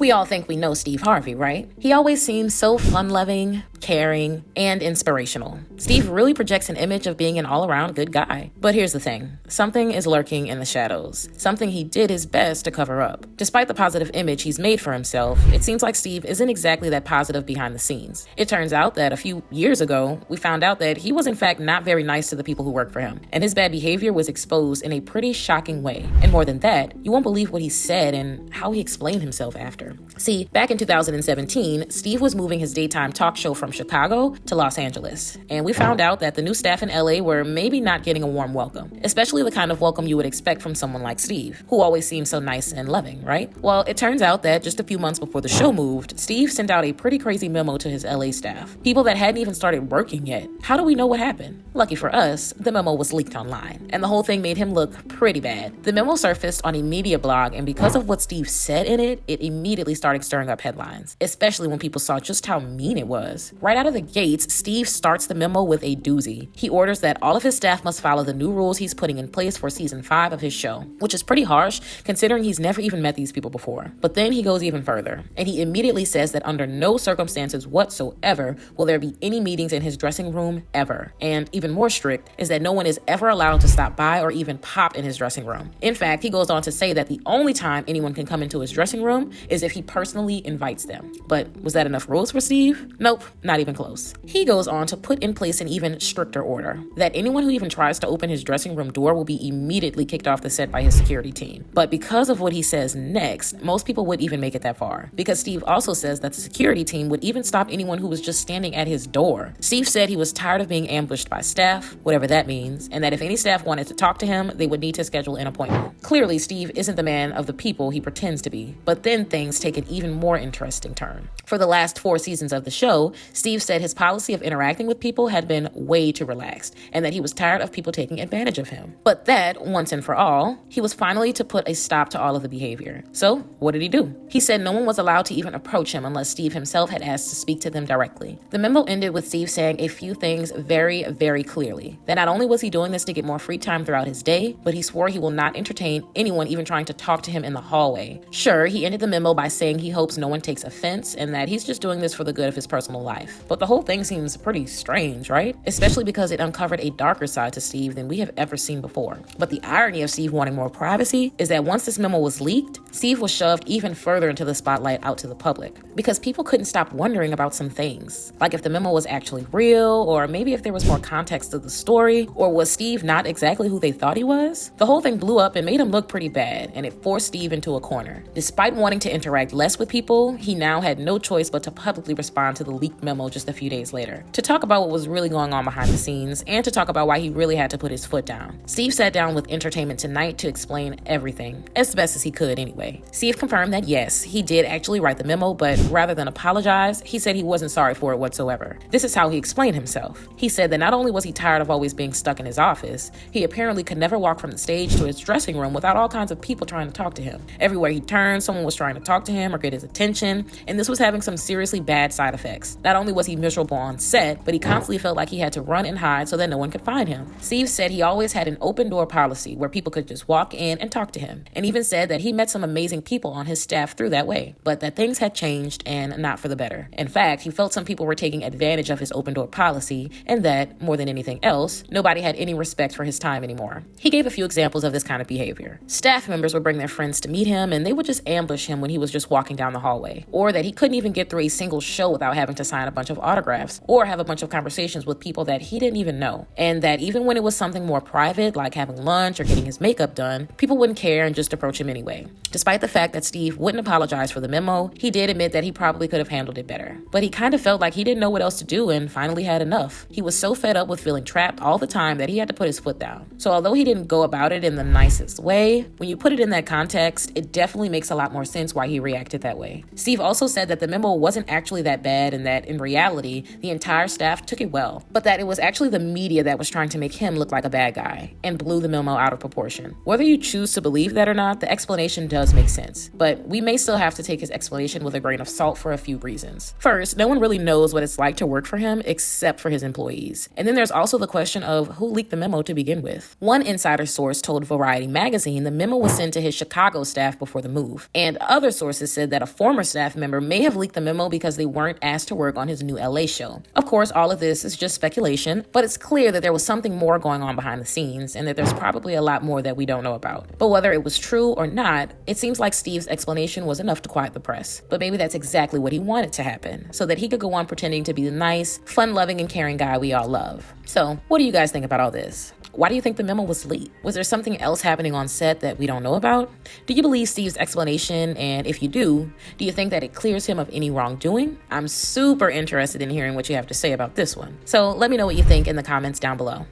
We all think we know Steve Harvey, right? He always seems so fun-loving, caring, and inspirational. Steve really projects an image of being an all-around good guy. But here's the thing. Something is lurking in the shadows. Something he did his best to cover up. Despite the positive image he's made for himself, it seems like Steve isn't exactly that positive behind the scenes. It turns out that a few years ago, we found out that he was in fact not very nice to the people who worked for him, and his bad behavior was exposed in a pretty shocking way. And more than that, you won't believe what he said and how he explained himself after. See, back in 2017, Steve was moving his daytime talk show from Chicago to Los Angeles, and we found out that the new staff in LA were maybe not getting a warm welcome, especially the kind of welcome you would expect from someone like Steve, who always seems so nice and loving, right? Well, it turns out that just a few months before the show moved, Steve sent out a pretty crazy memo to his LA staff, people that hadn't even started working yet. How do we know what happened? Lucky for us, the memo was leaked online, and the whole thing made him look pretty bad. The memo surfaced on a media blog, and because of what Steve said in it, it immediately started stirring up headlines, especially when people saw just how mean it was. Right out of the gates, Steve starts the memo with a doozy. He orders that all of his staff must follow the new rules he's putting in place for season 5 of his show, which is pretty harsh considering he's never even met these people before. But then he goes even further, and he immediately says that under no circumstances whatsoever will there be any meetings in his dressing room ever. And even more strict is that no one is ever allowed to stop by or even pop in his dressing room. In fact, he goes on to say that the only time anyone can come into his dressing room is if he personally invites them. But was that enough rules for Steve? Nope, not even close. He goes on to put in place an even stricter order that anyone who even tries to open his dressing room door will be immediately kicked off the set by his security team. But because of what he says next, most people wouldn't even make it that far, because Steve also says that the security team would even stop anyone who was just standing at his door. Steve said he was tired of being ambushed by staff, whatever that means, and that if any staff wanted to talk to him, they would need to schedule an appointment. Clearly, Steve isn't the man of the people he pretends to be, but then things take an even more interesting turn. For the last 4 seasons of the show, Steve said his policy of interacting with people had been way too relaxed, and that he was tired of people taking advantage of him. But that, once and for all, he was finally to put a stop to all of the behavior. So, what did he do? He said no one was allowed to even approach him unless Steve himself had asked to speak to them directly. The memo ended with Steve saying a few things very, very clearly. That not only was he doing this to get more free time throughout his day, but he swore he will not entertain anyone even trying to talk to him in the hallway. Sure, he ended the memo by saying he hopes no one takes offense and that he's just doing this for the good of his personal life. But the whole thing seems pretty strange, right? Especially because it uncovered a darker side to Steve than we have ever seen before. But the irony of Steve wanting more privacy is that once this memo was leaked, Steve was shoved even further into the spotlight out to the public, because people couldn't stop wondering about some things. Like if the memo was actually real, or maybe if there was more context to the story, or was Steve not exactly who they thought he was? The whole thing blew up and made him look pretty bad, and it forced Steve into a corner. Despite wanting to interact less with people, he now had no choice but to publicly respond to the leaked memo just a few days later, to talk about what was really going on behind the scenes, and to talk about why he really had to put his foot down. Steve sat down with Entertainment Tonight to explain everything, as best as he could anyway. Steve confirmed that yes, he did actually write the memo, but rather than apologize, he said he wasn't sorry for it whatsoever. This is how he explained himself. He said that not only was he tired of always being stuck in his office, he apparently could never walk from the stage to his dressing room without all kinds of people trying to talk to him. Everywhere he turned, someone was trying to talk to him or get his attention, and this was having some seriously bad side effects. Not only was he miserable on set, but he constantly felt like he had to run and hide so that no one could find him. Steve said he always had an open door policy where people could just walk in and talk to him, and even said that he met some amazing people on his staff through that way, but that things had changed and not for the better. In fact, he felt some people were taking advantage of his open door policy, and that, more than anything else, nobody had any respect for his time anymore. He gave a few examples of this kind of behavior. Staff members would bring their friends to meet him, and they would just ambush him when he was just walking down the hallway, or that he couldn't even get through a single show without having to sign a bunch of autographs, or have a bunch of conversations with people that he didn't even know, and that even when it was something more private, like having lunch or getting his makeup done, people wouldn't care and just approach him anyway. Despite the fact that Steve wouldn't apologize for the memo, he did admit that he probably could have handled it better. But he kind of felt like he didn't know what else to do and finally had enough. He was so fed up with feeling trapped all the time that he had to put his foot down. So although he didn't go about it in the nicest way, when you put it in that context, it definitely makes a lot more sense why he reacted that way. Steve also said that the memo wasn't actually that bad and that in reality, the entire staff took it well, but that it was actually the media that was trying to make him look like a bad guy and blew the memo out of proportion. Whether you choose to believe that or not, the explanation does make sense, but we may still have to take his explanation with a grain of salt for a few reasons. First, no one really knows what it's like to work for him except for his employees. And then there's also the question of who leaked the memo to begin with. One insider source told Variety magazine the memo was sent to his Chicago staff before the move, and other sources said that a former staff member may have leaked the memo because they weren't asked to work on his new LA show. Of course, all of this is just speculation, but it's clear that there was something more going on behind the scenes and that there's probably a lot more that we don't know about. But whether it was true or not, it seems like Steve's explanation was enough to quiet the press. But maybe that's exactly what he wanted to happen, so that he could go on pretending to be the nice, fun-loving, and caring guy we all love. So, what do you guys think about all this? Why do you think the memo was leaked? Was there something else happening on set that we don't know about? Do you believe Steve's explanation? And if you do you think that it clears him of any wrongdoing? I'm super interested in hearing what you have to say about this one. So let me know what you think in the comments down below.